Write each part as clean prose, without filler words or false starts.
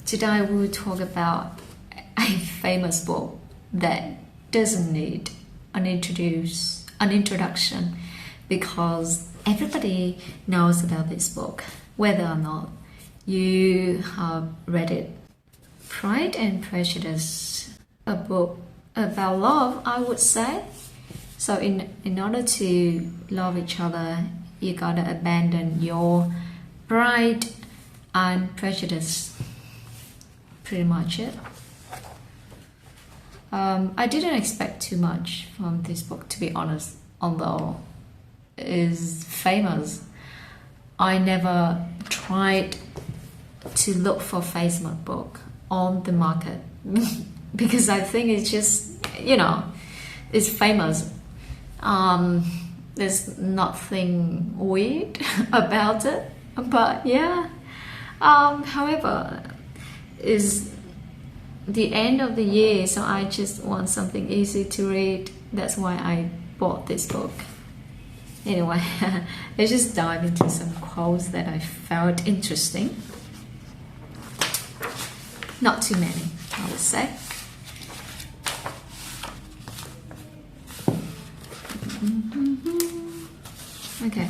Today we will talk about a famous book that doesn't need an introduction because everybody knows about this book, whether or not you have read it. Pride and Prejudice, a book about love, I would say. So in order to love each other, you gotta abandon your pride and prejudice. Pretty much it. I didn't expect too much from this book, to be honest, although it is famous. I never tried to look for famous book on the market because I think it's just, it's famous. There's nothing weird about it, but yeah. However, is the end of the year, so I just want something easy to read. That's why I bought this book. Anyway, let's just dive into some quotes that I found interesting. Not too many, I would say. Okay.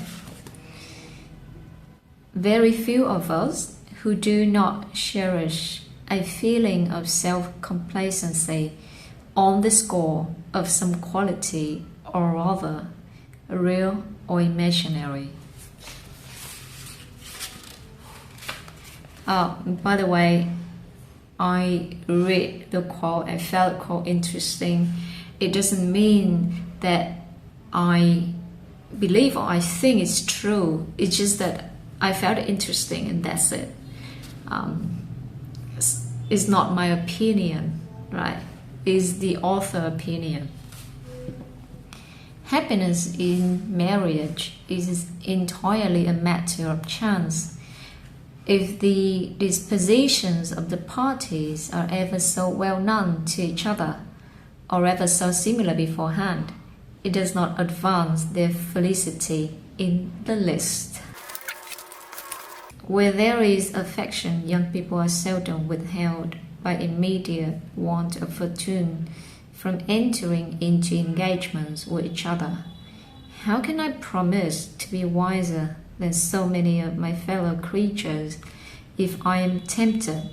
Very few of us who do not cherish a feeling of self-complacency on the score of some quality or other, real or imaginary. By the way, I read the quote, I found the quote interesting. It doesn't mean that I believe or I think it's true. It's just that I found it interesting and that's it. It's not my opinion, right? It's the author opinion. Happiness in marriage is entirely a matter of chance. If the dispositions of the parties are ever so well known to each other, or ever so similar beforehand, it does not advance their felicity in the least. Where there is affection, young people are seldom withheld by immediate want of fortune from entering into engagements with each other. How can I promise to be wiser than so many of my fellow creatures if I am tempted?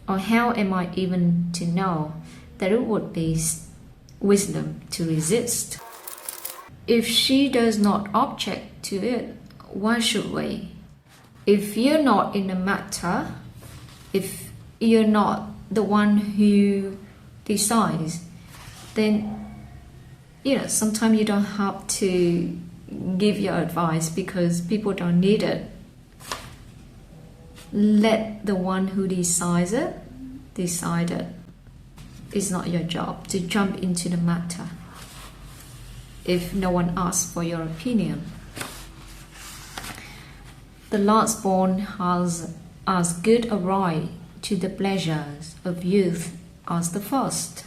Or how am I even to know that it would be wisdom to resist? If she does not object to it, why should we? If you're not in the matter, if you're not the one who decides, then sometimes you don't have to give your advice because people don't need it. Let the one who decides it decide it. It's not your job to jump into the matter if no one asks for your opinion. The last born has as good a right to the pleasures of youth as the first.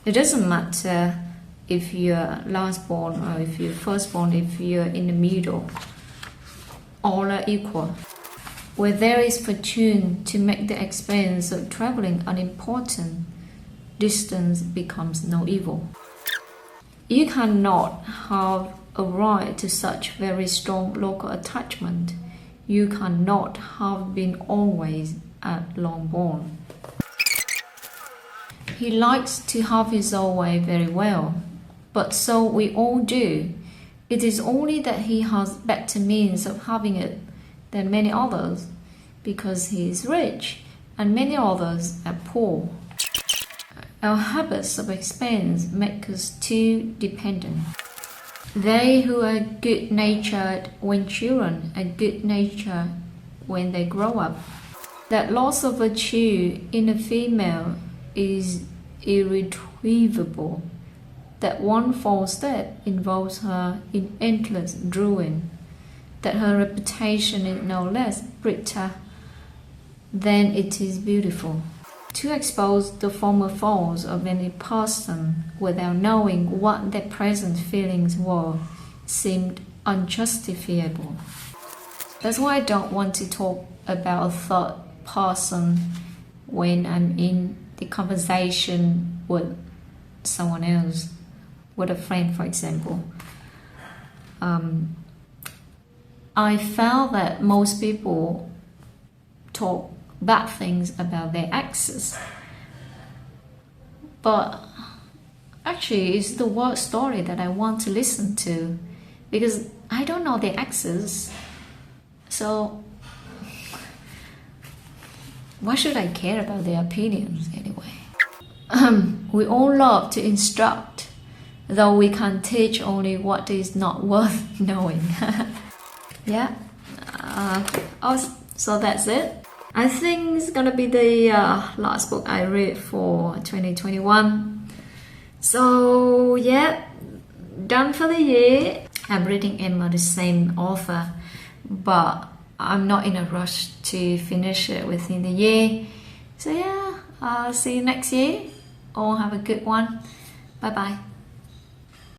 It doesn't matter if you're last born or if you're first born, if you're in the middle. All are equal. Where there is fortune to make the expense of traveling unimportant, distance becomes no evil. You cannot have a right to such very strong local attachment. You cannot have been always at Longbourn. He likes to have his own way very well, but so we all do. It is only that he has better means of having it than many others, because he is rich and many others are poor. Our habits of expense make us too dependent. They who are good-natured when children are good-natured when they grow up. That loss of virtue in a female is irretrievable. That one false step involves her in endless ruin. That her reputation is no less bitter than it is beautiful. To expose the former faults of any person without knowing what their present feelings were seemed unjustifiable. That's why I don't want to talk about a third person when I'm in the conversation with someone else, with a friend, for example. I found that most people talk bad things about their exes, but actually it's the worst story that I want to listen to, because I don't know their exes, so why should I care about their opinions anyway? We all love to instruct, though we can teach only what is not worth knowing. Yeah. So that's it. I think it's gonna be the last book I read for 2021. So yeah, done for the year. I'm reading Emma, the same author, but I'm not in a rush to finish it within the year. So yeah, I'll see you next year. All have a good one. Bye bye.